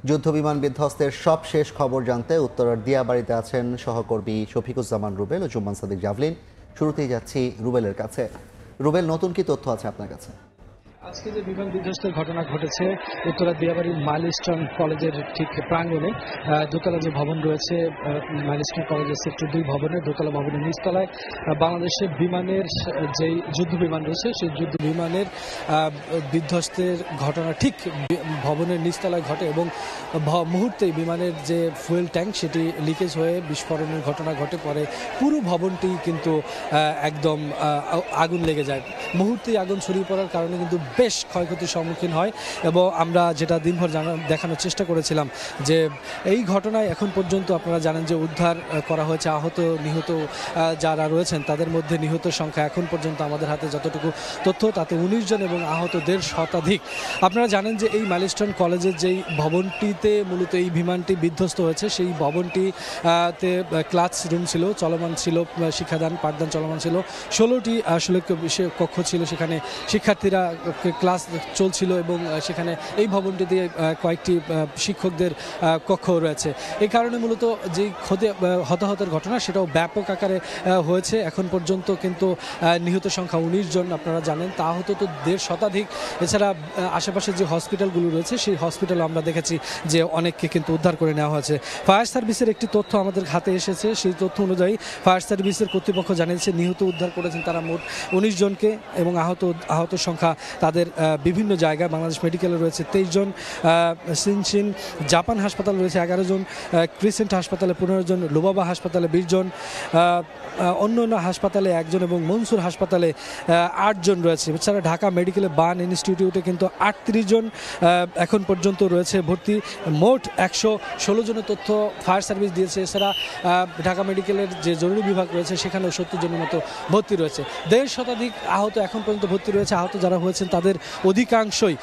যুদ্ধবিমান বিধ্বস্তের সবশেষ খবর জানতে উত্তরার দিয়াবাড়িতে আছেন সহকর্মী শফিকুজ্জামান রুবেল ও জুম্মান সাদিক জাভলিন। শুরুতেই যাচ্ছি রুবেলের কাছে। রুবেল, নতুন কি তথ্য আছে আপনার কাছে? আজকে যে বিমান বিধ্বস্তের ঘটনা ঘটেছে উত্তরা দিয়াবাড়ির মাইলস্টোন কলেজের ঠিক প্রাঙ্গণে, দোতলা যে ভবন রয়েছে মাইলস্টোন কলেজের সেক্টর 2 ভবনের দোতলা ভবনের নিচতলায় বাংলাদেশের বিমানের যে যুদ্ধ বিমান রয়েছে সেই যুদ্ধ বিমানের বিধ্বস্তের ঘটনা ঠিক ভবনের নিচতলায় ঘটে এবং মুহূর্তেই বিমানের যে ফুয়েল ট্যাঙ্ক সেটি লিকেজ হয়ে বিস্ফোরণের ঘটনা ঘটে পড়ে। পুরো ভবনটি কিন্তু একদম আগুন লেগে যায়। মুহূর্তেই আগুন ছড়িয়ে পড়ার কারণে কিন্তু বেশ ক্ষয়ক্ষতির সম্মুখীন হয় এবং আমরা যেটা দিনভর দেখানোর চেষ্টা করেছিলাম যে এই ঘটনায় এখন পর্যন্ত আপনারা জানেন যে উদ্ধার করা হয়েছে আহত নিহত যারা রয়েছেন তাদের মধ্যে নিহতের সংখ্যা এখন পর্যন্ত আমাদের হাতে যতটুকু তথ্য তাতে 19 জন এবং আহত 1.5 শতাধিক। আপনারা জানেন যে এই মাইলস্টোন কলেজের যেই ভবনটিতে মূলত এই বিমানটি বিধ্বস্ত হয়েছে সেই ভবনটিতে ক্লাসরুম ছিল, চলমান ছিল, শিক্ষাদান পাঠদান চলমান ছিল। 16টি আসলে কক্ষ ছিল, সেখানে শিক্ষার্থীরা ক্লাস চলছিল এবং সেখানে এই ভবনটিতে কয়েকটি শিক্ষকদের কক্ষ রয়েছে। এই কারণে মূলত যে হতাহতের ঘটনা সেটাও ব্যাপক আকারে হয়েছে। এখন পর্যন্ত কিন্তু নিহত সংখ্যা 19 জন আপনারা জানেন, তা আহত তো 1.5 শতাধিক। এছাড়া আশেপাশে যে হসপিটালগুলো রয়েছে সেই হসপিটালে আমরা দেখেছি যে অনেককে কিন্তু উদ্ধার করে নেওয়া হয়েছে। ফায়ার সার্ভিসের একটি তথ্য আমাদের হাতে এসেছে, সেই তথ্য অনুযায়ী ফায়ার সার্ভিসের কর্তৃপক্ষ জানিয়েছে নিহত উদ্ধার করেছেন তারা মোট 19 জনকে এবং আহত সংখ্যা তাদের বিভিন্ন জায়গায় বাংলাদেশ মেডিকেলে রয়েছে 23 জন, সিনচিন জাপান হাসপাতাল রয়েছে 11 জন, ক্রিসেন্ট হাসপাতালে 15 জন, লুবাবা হাসপাতালে 20 জন, অন্য হাসপাতালে 1 জন এবং মনসুর হাসপাতালে 8 জন রয়েছে। এছাড়া ঢাকা মেডিকেলে বার্ন ইনস্টিটিউটে কিন্তু 38 জন এখন পর্যন্ত রয়েছে ভর্তি। মোট 116 জনের তথ্য ফায়ার সার্ভিস দিয়েছে। এছাড়া ঢাকা মেডিকেলের যে জরুরি বিভাগ রয়েছে সেখানেও 70 জনের মতো ভর্তি রয়েছে। 1.5 শতাধিক আহত এখন পর্যন্ত ভর্তি রয়েছে। আহত যারা হয়েছেন তাদের অধিকাংশই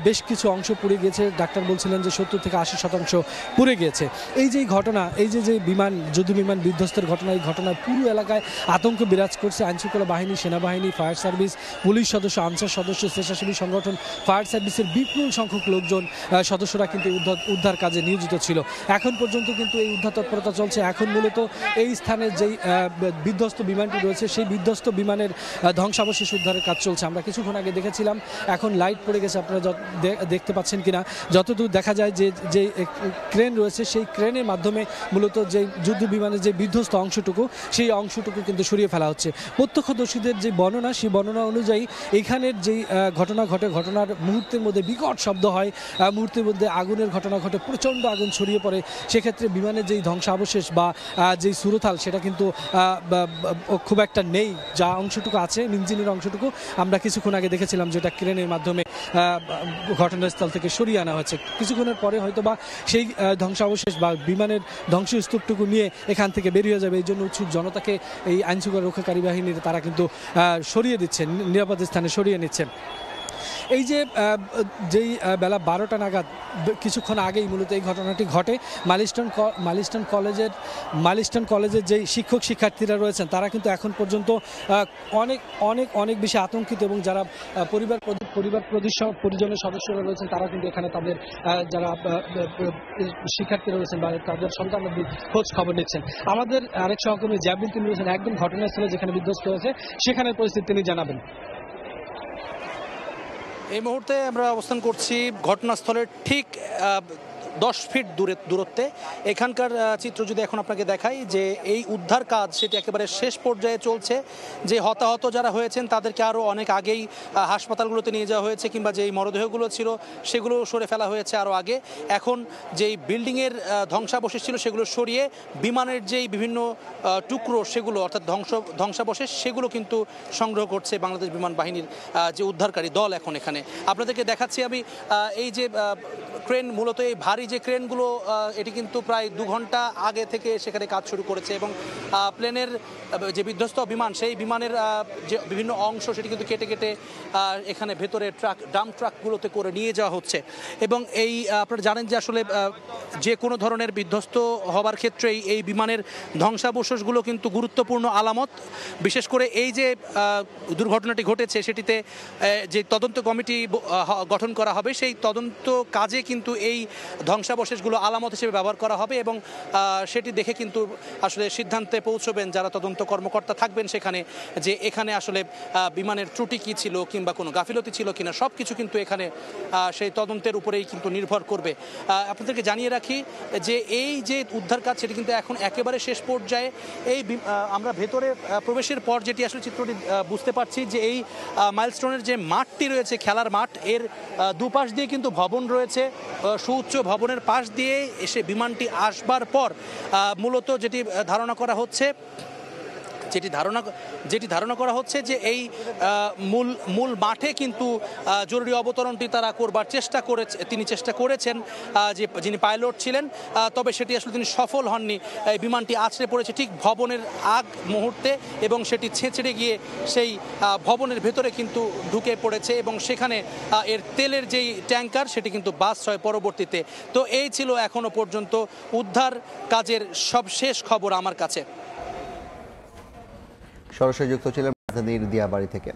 বেশ কিছু অংশ পুড়ে গিয়েছে। ডাক্তার বলছিলেন যে 70 থেকে 80% পুড়ে গিয়েছে। এই যে ঘটনা, এই যে বিমান যুদ্ধ বিমান বিধ্বস্তের ঘটনা, এই ঘটনায় পুরো এলাকায় আতঙ্ক বিরাজ করছে। আইনশৃঙ্খলা বাহিনী, সেনাবাহিনী, ফায়ার সার্ভিস, পুলিশ সদস্য, আনসার সদস্য, স্বেচ্ছাসেবী সংগঠন, ফায়ার সার্ভিসের বিপুল সংখ্যক লোকজন সদস্যরা কিন্তু উদ্ধার কাজে নিয়োজিত ছিল। এখন পর্যন্ত কিন্তু এই উদ্ধার তৎপরতা চলছে। এখন মূলত এই স্থানের যেই বিধ্বস্ত বিমানটি রয়েছে সেই বিধ্বস্ত বিমানের ধ্বংসাবশেষ উদ্ধারের কাজ চলছে। আমরা কিছুক্ষণ আগে দেখেছিলাম, এখন লাইট পড়ে গেছে, আপনারা দেখতে পাচ্ছেন কিনা। যতদূর দেখা যায় যে ক্রেন রয়েছে সেই ক্রেনের মাধ্যমে মূলত যে যুদ্ধ বিমানের যে বিধ্বস্ত অংশটুকু সেই অংশটুকু কিন্তু সরিয়ে ফেলা হচ্ছে। প্রত্যক্ষদর্শীদের যে বর্ণনা, সেই বর্ণনা অনুযায়ী এইখানের যেই ঘটনা ঘটে, ঘটনার মুহূর্তের মধ্যে বিকট শব্দ হয়, মুহূর্তের মধ্যে আগুনের ঘটনা ঘটে, প্রচণ্ড আগুন ছড়িয়ে পড়ে। সেক্ষেত্রে বিমানের যেই ধ্বংসাবশেষ বা যেই সুরতাল সেটা কিন্তু খুব একটা নেই। যা অংশটুকু আছে ইঞ্জিনের অংশটুকু আমরা কিছুক্ষণ আগে দেখেছিলাম যেটা ক্রেনের মাধ্যমে ঘটনাস্থল থেকে সরিয়ে আনা হয়েছে। কিছুক্ষণের পরে হয়তো বা সেই ধ্বংসাবশেষ বা বিমানের ধ্বংসস্তূপটুকু নিয়ে এখান থেকে বেরিয়ে যাবে। এই জন্য উৎসুক জনতাকে এই আইনশৃঙ্খলা রক্ষাকারী বাহিনীর তারা কিন্তু সরিয়ে দিচ্ছেন, নিরাপদ স্থানে সরিয়ে নিচ্ছেন। এই যে যেই বেলা 12টা নাগাদ কিছুক্ষণ আগেই মূলত এই ঘটনাটি ঘটে। মাইলস্টোন কলেজের যেই শিক্ষক শিক্ষার্থীরা রয়েছেন তারা কিন্তু এখন পর্যন্ত অনেক বেশি আতঙ্কিত এবং যারা পরিবার পরিজনের সদস্যরা রয়েছেন তারা কিন্তু এখানে তাদের যারা শিক্ষার্থীরা রয়েছেন বা তাদের সন্তানদের খোঁজ খবর নিচ্ছেন। আমাদের আরেক সহকর্মী জাভলিন তিনি রয়েছেন একদম ঘটনাস্থলে যেখানে বিধ্বস্ত হয়েছে সেখানের পরিস্থিতি তিনি জানাবেন। এই মুহূর্তে আমরা অবস্থান করছি ঘটনাস্থলের ঠিক 10 ফিট দূরত্বে। এখানকার চিত্র যদি এখন আপনাকে দেখাই যে এই উদ্ধার কাজ সেটি একেবারে শেষ পর্যায়ে চলছে। যে হতাহত যারা হয়েছেন তাদেরকে আরও অনেক আগেই হাসপাতালগুলোতে নিয়ে যাওয়া হয়েছে কিংবা যেই মরদেহগুলো ছিল সেগুলো সরে ফেলা হয়েছে আরও আগে। এখন যেই বিল্ডিংয়ের ধ্বংসাবশেষ ছিল সেগুলো সরিয়ে বিমানের যেই বিভিন্ন টুকরো সেগুলো অর্থাৎ ধ্বংসাবশেষ সেগুলো কিন্তু সংগ্রহ করছে বাংলাদেশ বিমান বাহিনীর যে উদ্ধারকারী দল। এখন এখানে আপনাদেরকে দেখাচ্ছি আমি এই যে ক্রেন, মূলত এই ভারী যে ক্রেনগুলো এটি কিন্তু প্রায় 2 ঘন্টা আগে থেকে সেখানে কাজ শুরু করেছে এবং প্লেনের যে বিমান সেই বিমানের যে বিভিন্ন অংশ সেটি কিন্তু কেটে এখানে ভেতরে ডাম্প ট্রাকগুলোতে করে নিয়ে যাওয়া হচ্ছে। এবং এই আপনারা জানেন যে আসলে যে কোনো ধরনের বিধ্বস্ত হবার ক্ষেত্রেই এই বিমানের ধ্বংসাবশেষগুলো কিন্তু গুরুত্বপূর্ণ আলামত। বিশেষ করে এই যে দুর্ঘটনাটি ঘটেছে সেটিতে যে তদন্ত কমিটি গঠন করা হবে সেই তদন্ত কাজে কিন্তু এই ধ্বংসাবশেষগুলো আলামত হিসেবে ব্যবহার করা হবে এবং সেটি দেখে কিন্তু আসলে সিদ্ধান্তে পৌঁছবেন যারা তদন্ত কর্মকর্তা থাকবেন সেখানে, যে এখানে আসলে বিমানের ত্রুটি কী ছিল কিংবা কোনো গাফিলতি ছিল কিনা, সব কিছু কিন্তু এখানে সেই তদন্তের উপরেই কিন্তু নির্ভর করবে। আপনাদেরকে জানিয়ে রাখি যে এই যে উদ্ধার কাজ সেটি কিন্তু এখন একেবারে শেষ পর্যায়ে। এই আমরা ভেতরে প্রবেশের পর যেটি আসলে চিত্রটি বুঝতে পারছি যে এই মাইলস্টোনের যে মাঠটি রয়েছে, খেলার মাঠ, এর দুপাশ দিয়ে কিন্তু ভবন রয়েছে। সুউচ্চ ভবনের পাশ দিয়ে এসে বিমানটি আসবার পর মূলত যেটি ধারণা করা হচ্ছে যে এই মূল মাঠে কিন্তু জরুরি অবতরণটি তারা করবার চেষ্টা করেছেন যিনি পাইলট ছিলেন, তবে সেটি আসলে তিনি সফল হননি। এই বিমানটি আছড়ে পড়েছে ঠিক ভবনের আগ মুহূর্তে এবং সেটি ছেঁচড়ে গিয়ে সেই ভবনের ভেতরে কিন্তু ঢুকে পড়েছে এবং সেখানে এর তেলের যেই ট্যাঙ্কার সেটি কিন্তু বাস্ট হয় পরবর্তীতে। তো এই ছিল এখনো পর্যন্ত উদ্ধার কাজের সবশেষ খবর আমার কাছে। সরাসরি যুক্ত ছিলেন রাজধানীর দিয়াবাড়ি থেকে।